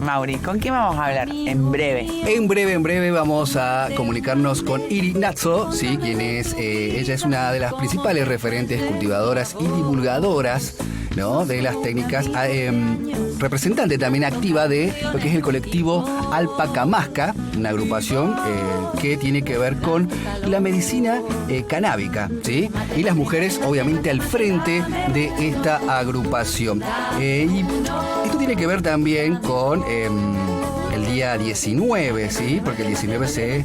Mauri, ¿con quién vamos a hablar en breve? En breve vamos a comunicarnos con Iris Nazzo, ¿sí? Quien es, ella es una de las principales referentes cultivadoras y divulgadoras, ¿no?, de las técnicas, representante también activa de lo que es el colectivo Alpacamasca, una agrupación que tiene que ver con la medicina canábica, ¿sí? Y las mujeres obviamente al frente de esta agrupación. Y esto tiene que ver también con el día 19, ¿sí? Porque el 19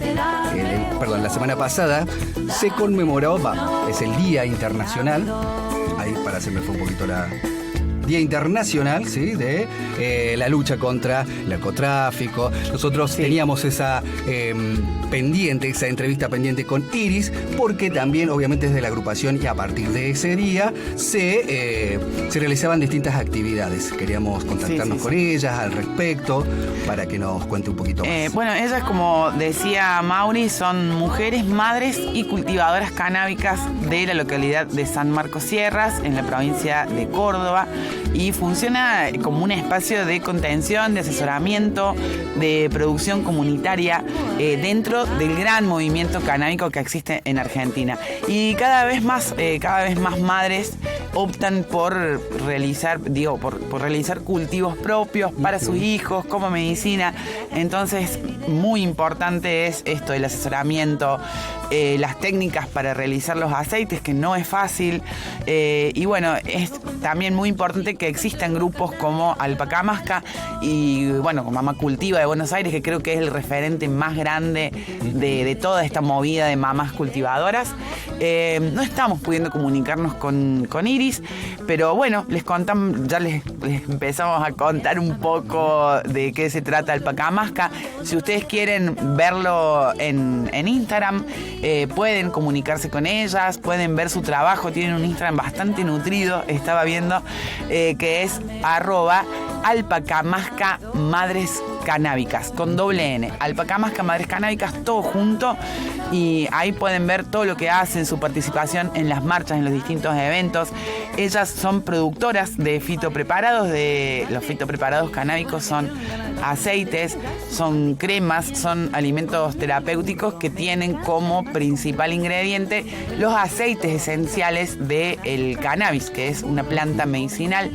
la semana pasada se conmemoró, es el Día Internacional, ahí se me fue un poquito Día Internacional, ¿sí?, de la lucha contra el narcotráfico. Nosotros teníamos esa esa entrevista pendiente con Iris, porque también obviamente desde la agrupación y a partir de ese día se realizaban distintas actividades. Queríamos contactarnos con ellas al respecto para que nos cuente un poquito más. Bueno, ellas, como decía Mauri, son mujeres, madres y cultivadoras canábicas de la localidad de San Marcos Sierras, en la provincia de Córdoba, y funciona como un espacio de contención, de asesoramiento, de producción comunitaria dentro del gran movimiento canábico que existe en Argentina. Y cada vez más madres optan por realizar cultivos propios para sus hijos como medicina. Entonces, muy importante es esto, el asesoramiento, las técnicas para realizar los aceites, que no es fácil. Y bueno, es también muy importante que existan grupos como Alpacamasca y bueno, como Mamá Cultiva de Buenos Aires, que creo que es el referente más grande de toda esta movida de mamás cultivadoras. No estamos pudiendo comunicarnos con Iris, pero bueno, les empezamos a contar un poco de qué se trata Alpacamasca. Si ustedes quieren verlo en Instagram, pueden comunicarse con ellas, pueden ver su trabajo. Tienen un Instagram bastante nutrido, estaba viendo, que es @Alpacamasca Madres Canábicas, con doble N. Alpacamasca Madres Canábicas, todo junto, y ahí pueden ver todo lo que hacen, su participación en las marchas, en los distintos eventos. Ellas son productoras de fitopreparados. Los fitopreparados canábicos son aceites, son cremas, son alimentos terapéuticos que tienen como principal ingrediente los aceites esenciales del cannabis, que es una planta medicinal,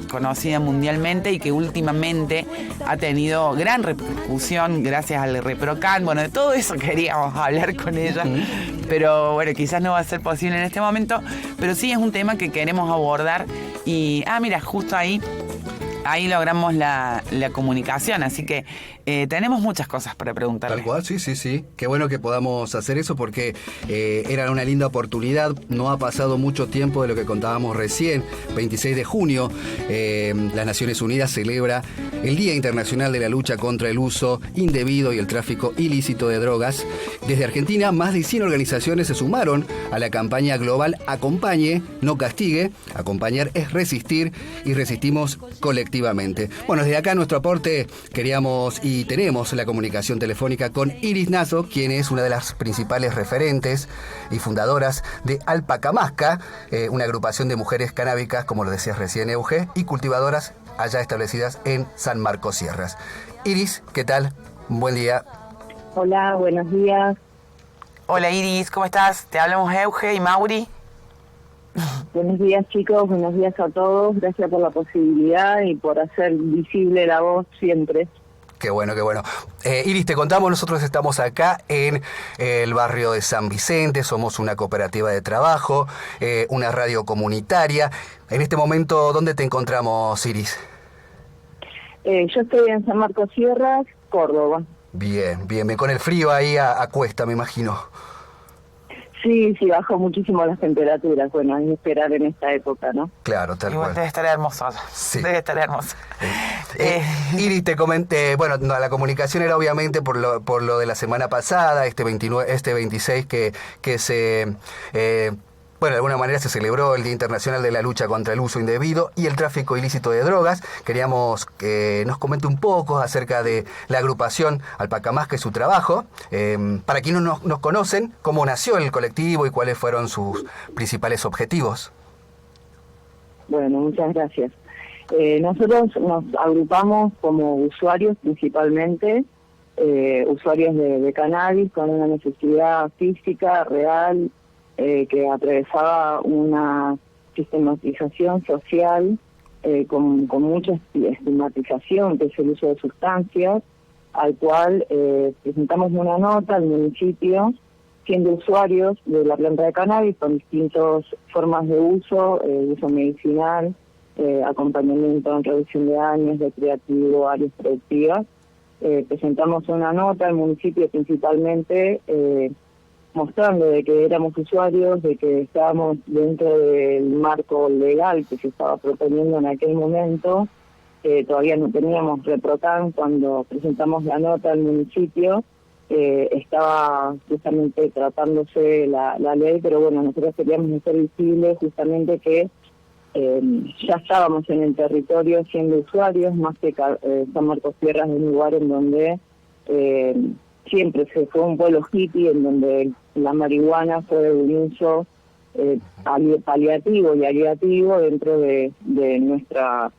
conocida mundialmente y que últimamente ha tenido gran repercusión gracias al ReproCan. Bueno, de todo eso queríamos hablar con ella, pero bueno, quizás no va a ser posible en este momento, pero sí es un tema que queremos abordar. Y, mira, justo ahí logramos la comunicación, así que tenemos muchas cosas para preguntarle. Tal cual, sí. Qué bueno que podamos hacer eso, porque era una linda oportunidad. No ha pasado mucho tiempo de lo que contábamos recién. 26 de junio, las Naciones Unidas celebra el Día Internacional de la Lucha contra el Uso Indebido y el Tráfico Ilícito de Drogas. Desde Argentina, más de 100 organizaciones se sumaron a la campaña global Acompañe, no castigue. Acompañar es resistir, y resistimos colectivamente. Bueno, desde acá nuestro aporte queríamos y tenemos la comunicación telefónica con Iris Nazzo, quien es una de las principales referentes y fundadoras de Alpacamasca, una agrupación de mujeres canábicas, como lo decías recién, Euge, y cultivadoras allá establecidas en San Marcos Sierras. Iris, ¿qué tal? Buen día. Hola, buenos días. Hola Iris, ¿cómo estás? Te hablamos Euge y Mauri. Buenos días, chicos, buenos días a todos. Gracias por la posibilidad y por hacer visible la voz siempre. Qué bueno. Iris, te contamos, nosotros estamos acá en el barrio de San Vicente, somos una cooperativa de trabajo, una radio comunitaria. En este momento, ¿dónde te encontramos, Iris? Yo estoy en San Marcos Sierras, Córdoba. Bien, con el frío ahí a cuesta, me imagino. Sí, bajó muchísimo las temperaturas. Bueno, hay que esperar en esta época, ¿no? Claro, tal cual. Debe estar hermoso. Sí. Debe estar hermoso. Iris, te comenté, la comunicación era obviamente por lo de la semana pasada, este 26 que se... de alguna manera se celebró el Día Internacional de la Lucha contra el Uso Indebido y el Tráfico Ilícito de Drogas. Queríamos que nos comente un poco acerca de la agrupación Alpacamasca y su trabajo. Para quienes no nos conocen, cómo nació el colectivo y cuáles fueron sus principales objetivos. Bueno, muchas gracias. Nosotros nos agrupamos como usuarios principalmente, usuarios de cannabis con una necesidad física real que atravesaba una sistematización social con mucha estigmatización, que es el uso de sustancias, al cual presentamos una nota al municipio, siendo usuarios de la planta de cannabis con distintas formas de uso medicinal, acompañamiento en reducción de daños, recreativo, áreas productivas. Presentamos una nota al municipio principalmente mostrando de que éramos usuarios, de que estábamos dentro del marco legal que se estaba proponiendo en aquel momento. Todavía no teníamos ReproCan cuando presentamos la nota al municipio. Estaba justamente tratándose la ley, pero bueno, nosotros queríamos hacer visible justamente que ya estábamos en el territorio siendo usuarios, más que San Marcos Sierras es un lugar en donde siempre se fue un pueblo hippie, en donde la marihuana fue un uso paliativo y aliativo dentro de nuestra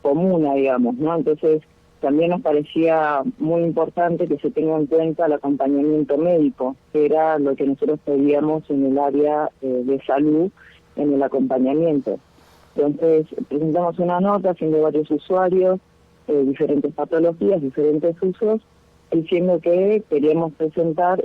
comuna, digamos, ¿no? Entonces también nos parecía muy importante que se tenga en cuenta el acompañamiento médico, que era lo que nosotros pedíamos en el área de salud, en el acompañamiento. Entonces presentamos una nota siendo varios usuarios, diferentes patologías, diferentes usos, diciendo que queríamos presentar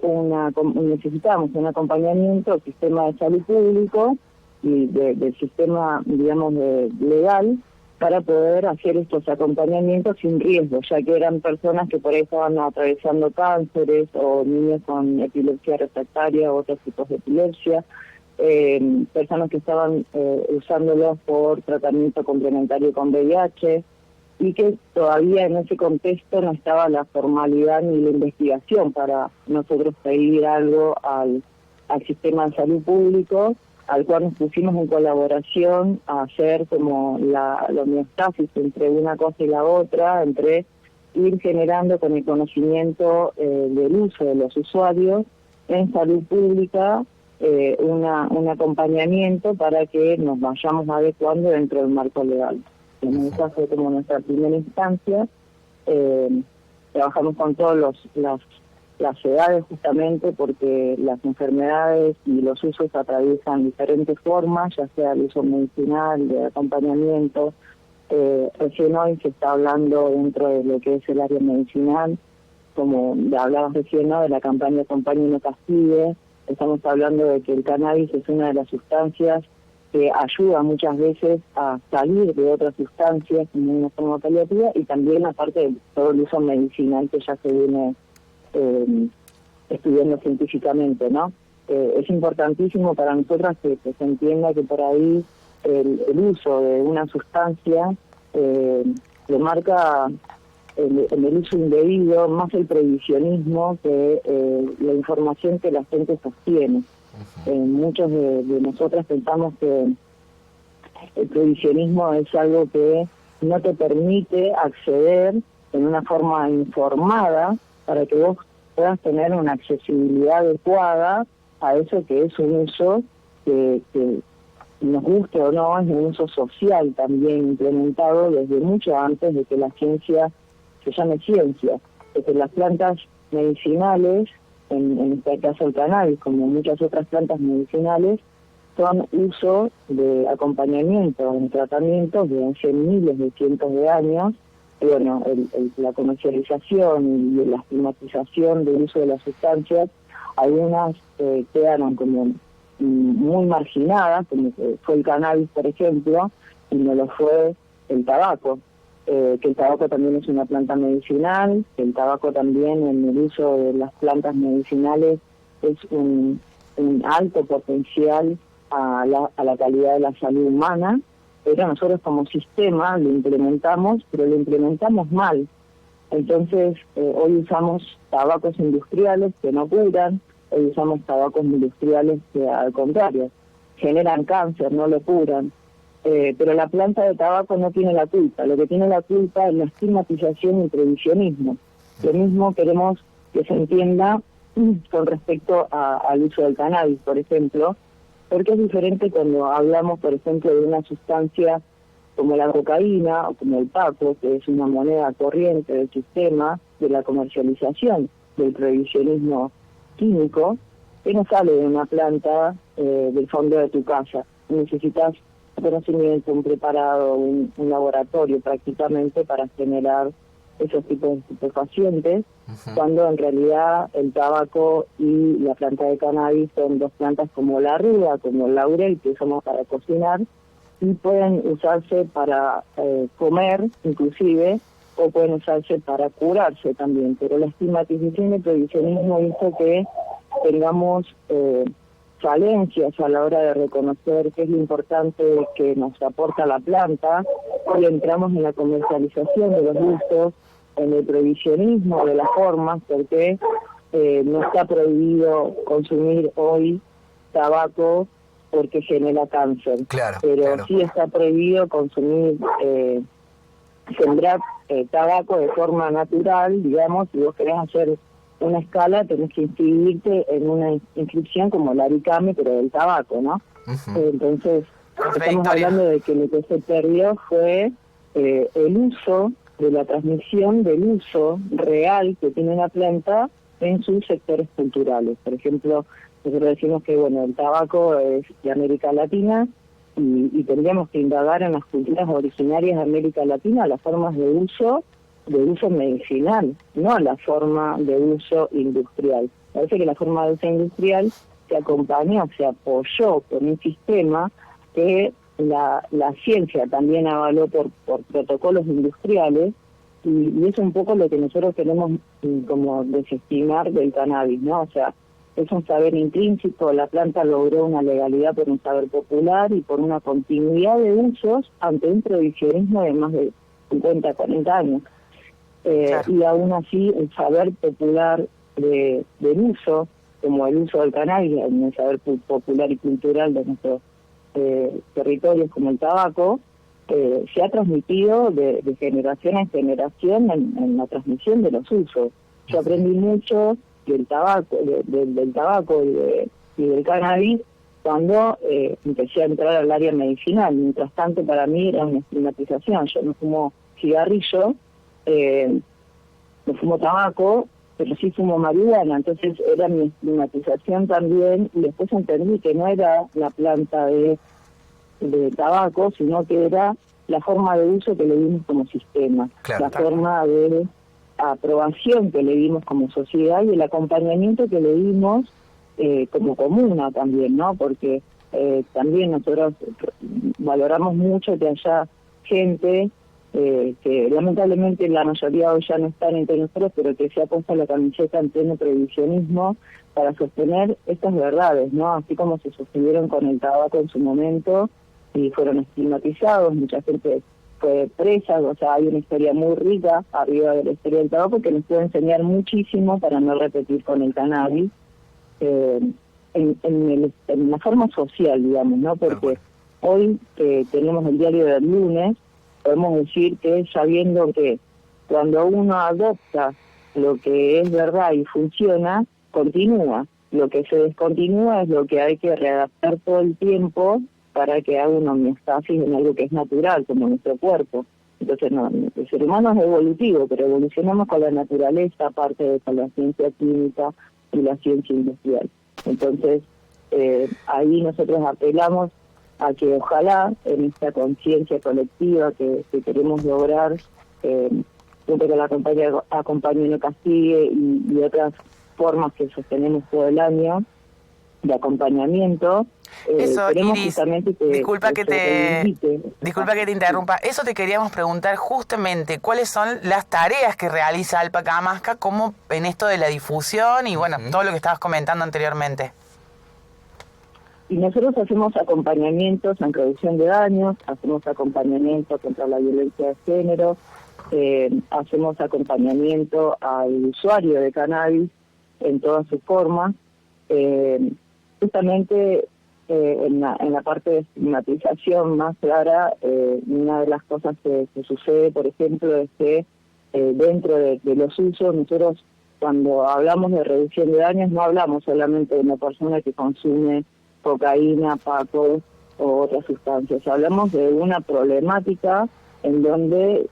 necesitamos un acompañamiento al sistema de salud público y del sistema, digamos, legal, para poder hacer estos acompañamientos sin riesgo, ya que eran personas que por ahí estaban atravesando cánceres o niños con epilepsia refractaria o otros tipos de epilepsia, personas que estaban usándolos por tratamiento complementario con VIH, y que todavía en ese contexto no estaba la formalidad ni la investigación para nosotros pedir algo al sistema de salud público, al cual nos pusimos en colaboración a hacer como la homeostasis entre una cosa y la otra, entre ir generando con el conocimiento del uso de los usuarios en salud pública un acompañamiento para que nos vayamos adecuando dentro del marco legal. En esta fue como nuestra primera instancia. Trabajamos con todas las edades justamente porque las enfermedades y los usos atraviesan diferentes formas, ya sea el uso medicinal, de acompañamiento. Recién hoy se está hablando dentro de lo que es el área medicinal, como hablabas recién, ¿no?, de la campaña Acompaña y no castigue. Estamos hablando de que el cannabis es una de las sustancias que ayuda muchas veces a salir de otras sustancias como una forma paliativa, y también aparte de todo el uso medicinal que ya se viene estudiando científicamente, ¿no? Es importantísimo para nosotras que se entienda que por ahí el uso de una sustancia le marca en el uso indebido más el prohibicionismo que la información que la gente sostiene. Muchos de nosotras pensamos que el prohibicionismo es algo que no te permite acceder en una forma informada para que vos puedas tener una accesibilidad adecuada a eso que es un uso que nos guste o no, es un uso social también implementado desde mucho antes de que la ciencia se llame ciencia. Desde las plantas medicinales, en este caso el cannabis, como muchas otras plantas medicinales, son uso de acompañamiento en tratamientos de hace miles de cientos de años. Y bueno, la comercialización y la estigmatización del uso de las sustancias, algunas quedaron como muy marginadas, como fue el cannabis, por ejemplo, y no lo fue el tabaco. Que el tabaco también es una planta medicinal, que el tabaco también en el uso de las plantas medicinales es un alto potencial a la calidad de la salud humana, pero nosotros como sistema lo implementamos, pero lo implementamos mal. Entonces, hoy usamos tabacos industriales que no curan, hoy usamos tabacos industriales que al contrario, generan cáncer, no lo curan. Pero la planta de tabaco no tiene la culpa, lo que tiene la culpa es la estigmatización y el prohibicionismo. Lo mismo queremos que se entienda con respecto al uso del cannabis, por ejemplo, porque es diferente cuando hablamos, por ejemplo, de una sustancia como la cocaína o como el paco, que es una moneda corriente del sistema de la comercialización del prohibicionismo químico, que no sale de una planta del fondo de tu casa. Necesitas un conocimiento, un preparado, un laboratorio prácticamente para generar esos tipos de estupefacientes, cuando en realidad el tabaco y la planta de cannabis son dos plantas como la ruda, como el laurel, que usamos para cocinar, y pueden usarse para comer inclusive, o pueden usarse para curarse también, pero la estigmatización del prohibicionismo hizo que tengamos falencias a la hora de reconocer qué es lo importante que nos aporta la planta, y entramos en la comercialización de los gustos, en el prohibicionismo de las formas, porque no está prohibido consumir hoy tabaco porque genera cáncer, pero sí está prohibido consumir, sembrar tabaco de forma natural, digamos. Si vos querés hacer una escala, tenés que inscribirte en una inscripción como el ARICAME, pero del tabaco, ¿no? Entonces, estamos hablando de que lo que se perdió fue el uso de la transmisión del uso real que tiene la planta en sus sectores culturales. Por ejemplo, nosotros decimos que bueno, el tabaco es de América Latina y tendríamos que indagar en las culturas originarias de América Latina las formas de uso medicinal, no la forma de uso industrial. Parece que la forma de uso industrial se acompañó, se apoyó con un sistema que la ciencia también avaló por protocolos industriales, y es un poco lo que nosotros queremos como desestimar del cannabis, ¿no? O sea, es un saber intrínseco, la planta logró una legalidad por un saber popular y por una continuidad de usos ante un prohibicionismo de más de 50, 40 años. Y aún así el saber popular del uso, como el uso del cannabis, el saber popular y cultural de nuestros territorios como el tabaco, se ha transmitido de generación en generación en la transmisión de los usos. Yo aprendí mucho del tabaco, del tabaco y del cannabis cuando empecé a entrar al área medicinal. Mientras tanto, para mí era una estigmatización. Yo no fumo cigarrillo, no fumo tabaco, pero sí fumo marihuana. Entonces era mi estigmatización también, y después entendí que no era la planta de tabaco, sino que era la forma de uso que le dimos como sistema, forma de aprobación que le dimos como sociedad y el acompañamiento que le dimos como comuna también, ¿no? Porque también nosotros valoramos mucho que haya gente que lamentablemente la mayoría hoy ya no están entre nosotros, pero que se ha puesto la camiseta en pleno prohibicionismo para sostener estas verdades, ¿no? Así como se sostuvieron con el tabaco en su momento y fueron estigmatizados, mucha gente fue presa. O sea, hay una historia muy rica arriba de la historia del tabaco que nos puede enseñar muchísimo para no repetir con el cannabis en la forma social, digamos, ¿no? Porque hoy tenemos el diario del lunes, podemos decir que sabiendo que cuando uno adopta lo que es verdad y funciona, continúa. Lo que se descontinúa es lo que hay que readaptar todo el tiempo para que haga una homeostasis en algo que es natural, como nuestro cuerpo. Entonces, no, el ser humano es evolutivo, pero evolucionamos con la naturaleza, aparte de con la ciencia química y la ciencia industrial. Entonces, ahí nosotros apelamos a que ojalá en esta conciencia colectiva que queremos lograr, junto con la Acompañe No Castigue y otras formas que sostenemos todo el año de acompañamiento. Eso, Iris, justamente disculpa que te interrumpa. Eso te queríamos preguntar justamente, ¿cuáles son las tareas que realiza Alpaca Amasca como en esto de la difusión y bueno, todo lo que estabas comentando anteriormente? Y nosotros hacemos acompañamientos en reducción de daños, hacemos acompañamiento contra la violencia de género, hacemos acompañamiento al usuario de cannabis en todas sus formas. Justamente en la parte de estigmatización más clara, una de las cosas que sucede, por ejemplo, es que dentro de los usos, nosotros cuando hablamos de reducción de daños no hablamos solamente de una persona que consume cocaína, paco o otras sustancias. Hablamos de una problemática en donde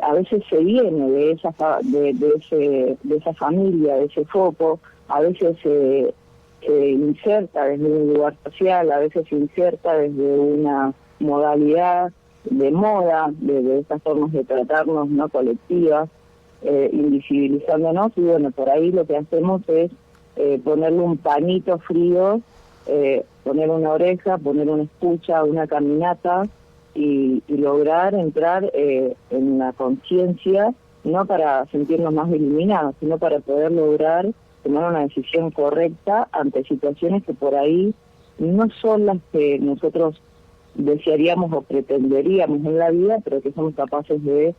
a veces se viene de esa familia, de ese foco, a veces se inserta desde un lugar social, a veces se inserta desde una modalidad de moda, de estas formas de tratarnos no colectivas, invisibilizándonos, y bueno, por ahí lo que hacemos es ponerle un pañito frío, poner una oreja, poner una escucha, una caminata, y lograr entrar en la conciencia, no para sentirnos más iluminados, sino para poder lograr tomar una decisión correcta ante situaciones que por ahí no son las que nosotros desearíamos o pretenderíamos en la vida, pero que somos capaces de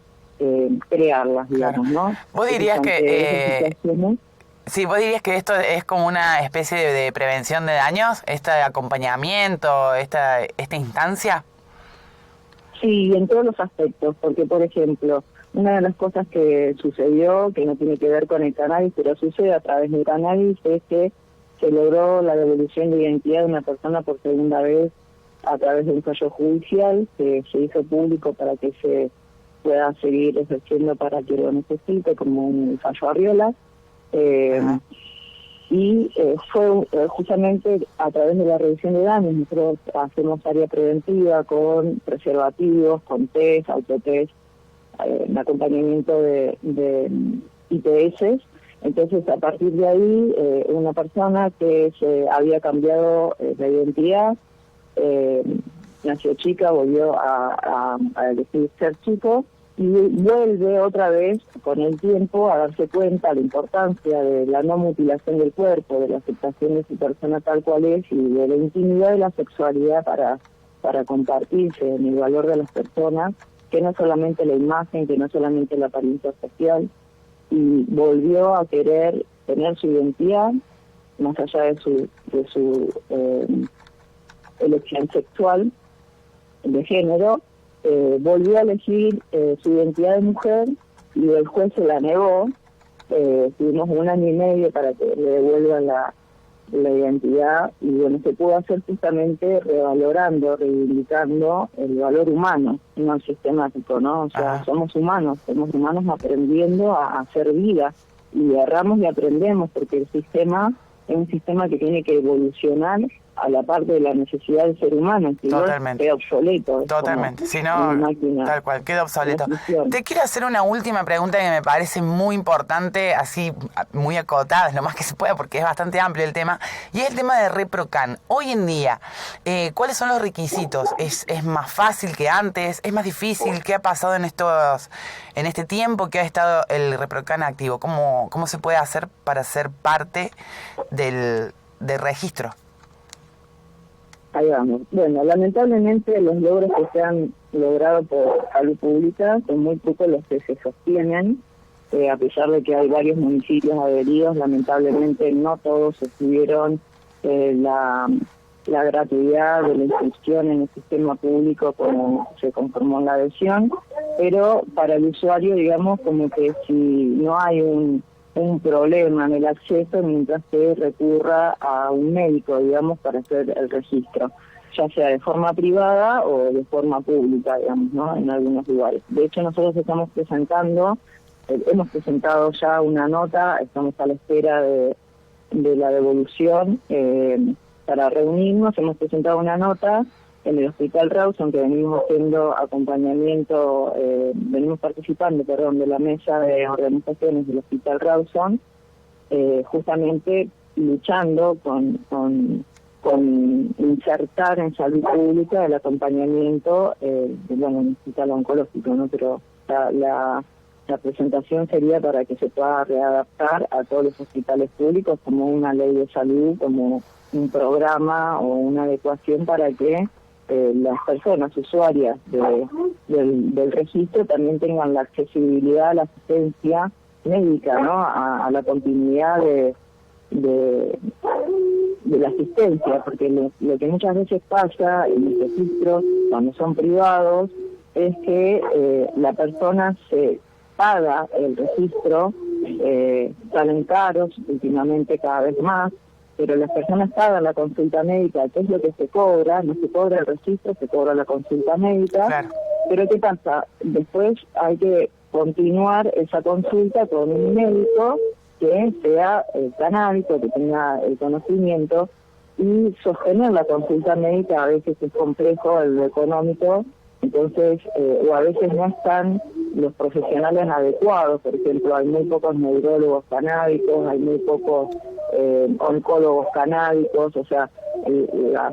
crearlas, digamos, claro. ¿no? ¿Vos dirías vos dirías que esto es como una especie de prevención de daños, este acompañamiento, esta instancia? Sí, en todos los aspectos, porque por ejemplo, una de las cosas que sucedió, que no tiene que ver con el cannabis, pero sucede a través del cannabis, es que se logró la devolución de identidad de una persona por segunda vez a través de un fallo judicial que se hizo público para que se pueda seguir ejerciendo para que lo necesite, como un fallo Arriola. Fue justamente a través de la reducción de daños. Nosotros hacemos área preventiva con preservativos, con test, autotest, acompañamiento de IPS. Entonces, a partir de ahí, una persona que se había cambiado la identidad, nació chica, volvió a elegir ser chico, y vuelve otra vez con el tiempo a darse cuenta de la importancia de la no mutilación del cuerpo, de la aceptación de su persona tal cual es, y de la intimidad de la sexualidad para compartirse en el valor de las personas, que no solamente la imagen, que no solamente la apariencia social, y volvió a querer tener su identidad más allá de su elección sexual de género. Volvió a elegir su identidad de mujer y el juez se la negó. Tuvimos 1 año y medio para que le devuelvan la identidad, y bueno, se pudo hacer justamente revalorando, reivindicando el valor humano, no el sistemático, ¿no? O sea, somos humanos aprendiendo a hacer vida, y erramos y aprendemos, porque el sistema es un sistema que tiene que evolucionar a la parte de la necesidad del ser humano, si no queda obsoleto. Totalmente, si no, tal cual, queda obsoleto. Te quiero hacer una última pregunta que me parece muy importante, así muy acotada, lo más que se pueda, porque es bastante amplio el tema, y es el tema de ReproCan. Hoy en día, ¿cuáles son los requisitos? ¿Es más fácil que antes? ¿Es más difícil? ¿Qué ha pasado en este tiempo que ha estado el ReproCan activo? ¿Cómo se puede hacer para ser parte del registro? Ahí vamos. Bueno, lamentablemente los logros que se han logrado por salud pública son muy pocos los que se sostienen, a pesar de que hay varios municipios adheridos. Lamentablemente no todos obtuvieron la gratuidad de la inscripción en el sistema público como se conformó en la adhesión, pero para el usuario, digamos, como que si no hay un problema en el acceso, mientras que recurra a un médico, digamos, para hacer el registro, ya sea de forma privada o de forma pública, digamos, ¿no? En algunos lugares. De hecho, nosotros hemos presentado ya una nota, estamos a la espera de la devolución para reunirnos. Hemos presentado una nota en el Hospital Rawson, que venimos haciendo acompañamiento, venimos participando, de la mesa de organizaciones del Hospital Rawson, justamente luchando con insertar en salud pública el acompañamiento, en un hospital oncológico, ¿no? Pero la presentación sería para que se pueda readaptar a todos los hospitales públicos como una ley de salud, como un programa o una adecuación para que las personas usuarias del registro también tengan la accesibilidad a la asistencia médica, ¿no? A la continuidad de la asistencia, porque lo que muchas veces pasa en los registros cuando son privados es que la persona se paga el registro, salen caros últimamente cada vez más, pero las personas pagan la consulta médica, que es lo que se cobra, no se cobra el registro, se cobra la consulta médica. Claro. Pero ¿qué pasa? Después hay que continuar esa consulta con un médico que sea canábico, que tenga el conocimiento, y sostener la consulta médica a veces es complejo, lo económico, entonces, o a veces no están los profesionales adecuados. Por ejemplo, hay muy pocos neurólogos canábicos, hay muy pocos oncólogos canábicos, o sea,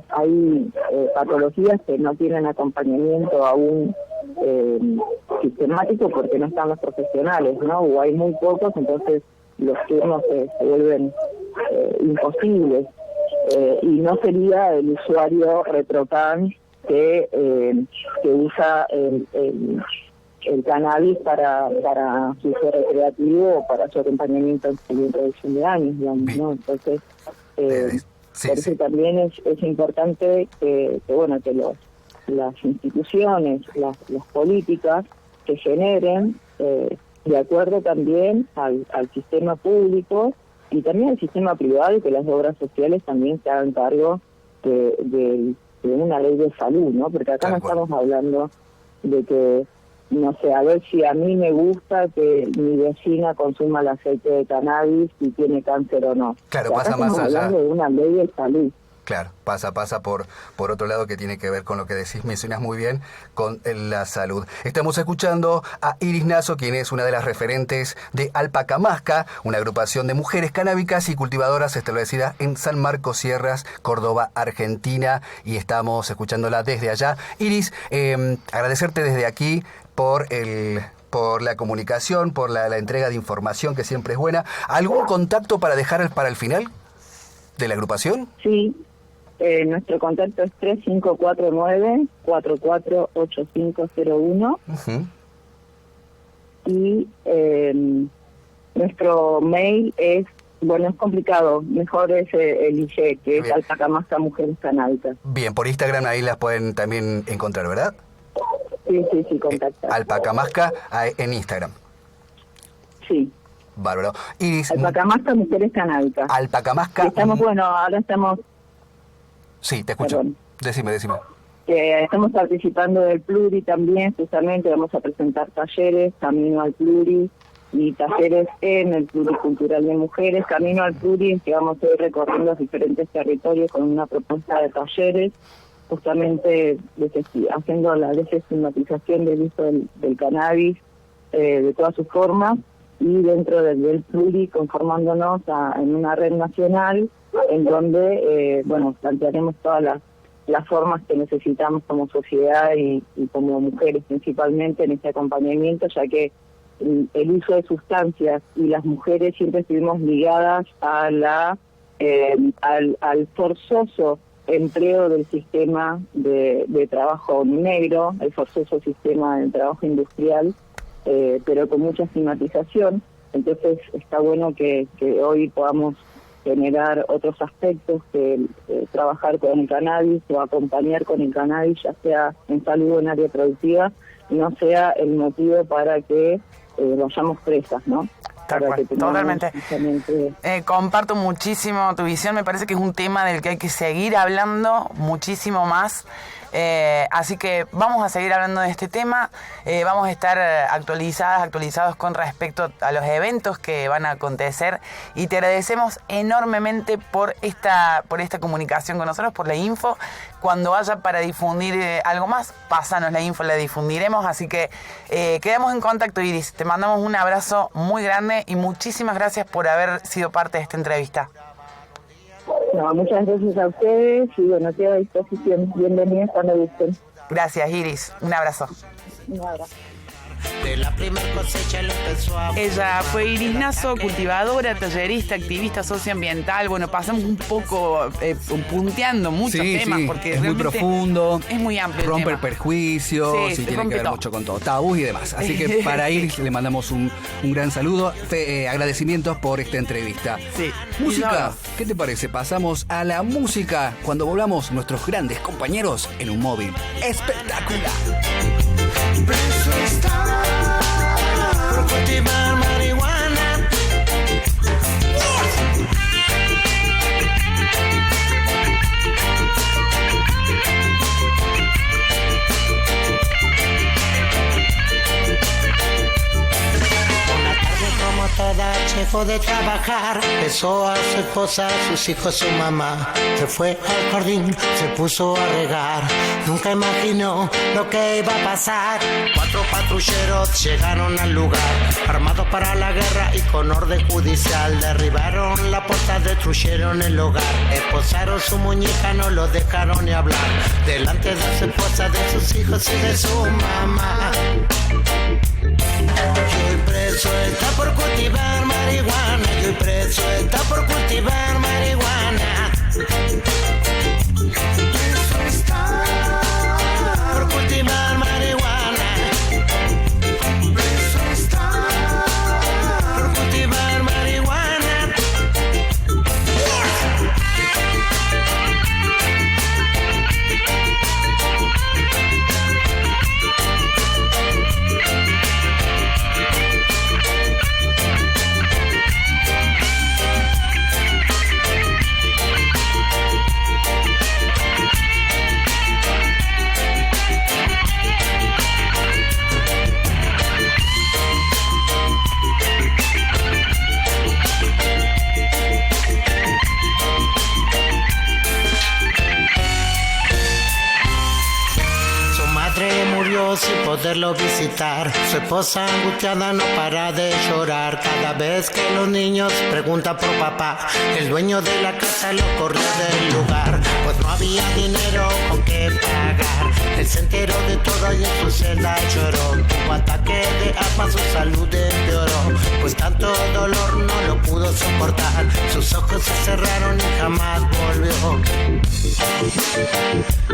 hay patologías que no tienen acompañamiento aún sistemático porque no están los profesionales, ¿no? O hay muy pocos, entonces los turnos se vuelven imposibles. Y no sería el usuario Retrocan que usa el cannabis para su uso recreativo o para su acompañamiento en su introducción de años, digamos, ¿no? Entonces, sí, por eso también es importante que las instituciones, las políticas que generen de acuerdo también al sistema público y también al sistema privado, y que las obras sociales también se hagan cargo de una ley de salud, ¿no? Porque acá no estamos hablando de que, no sé, a ver si a mí me gusta que mi vecina consuma el aceite de cannabis y tiene cáncer o no. Claro, acá pasa más allá. Estamos hablando de una ley de salud. Claro, pasa por otro lado, que tiene que ver con lo que decís, mencionás muy bien, con la salud. Estamos escuchando a Iris Nasso, quien es una de las referentes de Alpacamasca, una agrupación de mujeres canábicas y cultivadoras establecida en San Marcos Sierras, Córdoba, Argentina, y estamos escuchándola desde allá. Iris, agradecerte desde aquí por la comunicación, por la entrega de información, que siempre es buena. ¿Algún contacto para dejar para el final de la agrupación? Sí. Nuestro contacto es 3549-448501. Uh-huh. Y nuestro mail es, es complicado, mejor es el IG, que es Alpacamasca Mujeres Canábicas. Bien, por Instagram ahí las pueden también encontrar, ¿verdad? Sí, contactar. Alpacamasca en Instagram. Sí. Bárbaro. Iris, Alpacamasca Mujeres Canábicas. Alpacamasca. Ahora estamos... Sí, te escucho. Perdón. Decime. Estamos participando del Pluri también, justamente vamos a presentar talleres, Camino al Pluri, y talleres en el Pluricultural de Mujeres. Camino al Pluri es que vamos a ir recorriendo los diferentes territorios con una propuesta de talleres, justamente haciendo la desestigmatización del uso del cannabis de todas sus formas, y dentro del Pluri conformándonos en una red nacional en donde plantearemos todas las formas que necesitamos como sociedad y como mujeres principalmente en este acompañamiento, ya que el uso de sustancias y las mujeres siempre estuvimos ligadas a al forzoso empleo del sistema de trabajo negro, el forzoso sistema de trabajo industrial, pero con mucha estigmatización. Entonces está bueno que hoy podamos generar otros aspectos, que trabajar con el cannabis o acompañar con el cannabis, ya sea en salud o en área productiva, no sea el motivo para que vayamos presas, ¿no? Totalmente. Comparto muchísimo tu visión, me parece que es un tema del que hay que seguir hablando muchísimo más. Así que vamos a seguir hablando de este tema, vamos a estar actualizados con respecto a los eventos que van a acontecer, y te agradecemos enormemente por esta comunicación con nosotros, por la info. Cuando vaya para difundir algo más, pásanos la info, la difundiremos. Así que quedamos en contacto, Iris. Te mandamos un abrazo muy grande y muchísimas gracias por haber sido parte de esta entrevista. No, muchas gracias a ustedes y quedo a disposición. Bienvenidos cuando gusten. Gracias, Iris. Un abrazo. Un abrazo. De la primera cosecha le empezó a... Ella fue Iris Nasso, cultivadora, tallerista, activista socioambiental. Bueno, pasamos un poco punteando muchos temas, porque es muy profundo, es muy amplio. Rompe el perjuicio, tiene que ver mucho con todo, tabús y demás. Así que para Iris le mandamos un gran saludo, agradecimientos por esta entrevista. Sí. Música, ¿qué te parece? Pasamos a la música cuando volvamos nuestros grandes compañeros en un móvil espectacular. Preso está por cultivar marihuana. toda llegó de trabajar, besó a su esposa, a sus hijos, su mamá. Se fue al jardín, se puso a regar. Nunca imaginó lo que iba a pasar. 4 patrulleros llegaron al lugar, armados para la guerra y con orden judicial. Derribaron la puerta, destruyeron el hogar. Esposaron su muñeca, no lo dejaron ni hablar. Delante de su esposa, de sus hijos y de su mamá. Y hoy preso está por cultivar marihuana. Y hoy preso está por cultivar marihuana. Preso está por cultivar marihuana. Preso está por cultivar marihuana. Sin poderlo visitar, su esposa angustiada no para de llorar. Cada vez que los niños preguntan por papá, el dueño de la casa lo corrió del lugar, pues no había dinero con qué pagar. Él se enteró de todo y en su celda lloró. Tuvo ataque de asma, su salud empeoró, pues tanto dolor no lo pudo soportar. Sus ojos se cerraron y jamás volvió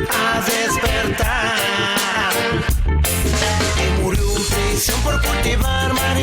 a despertar. Y murió en prisión por cultivar marihuana.